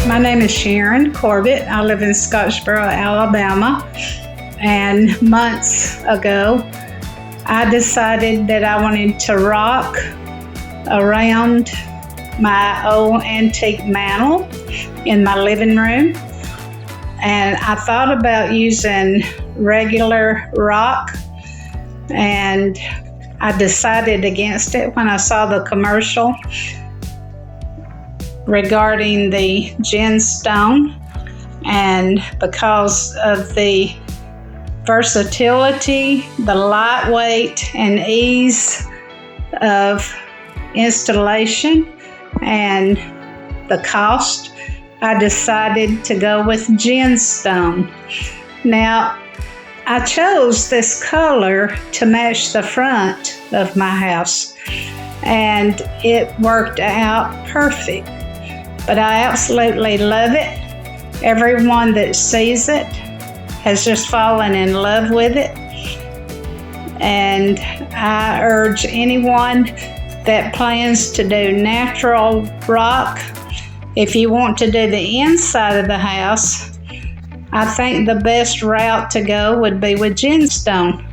My name is Sharon Corbett. I live in Scottsboro, Alabama. And months ago, I decided that I wanted to rock around my old antique mantle in my living room. And I thought about using regular rock, and I decided against it when I saw the commercial regarding the GenStone, and because of the versatility, the lightweight and ease of installation, and the cost, I decided to go with GenStone. Now, I chose this color to match the front of my house, and it worked out perfect. But I absolutely love it. Everyone that sees it has just fallen in love with it. And I urge anyone that plans to do natural rock, if you want to do the inside of the house, I think the best route to go would be with GenStone.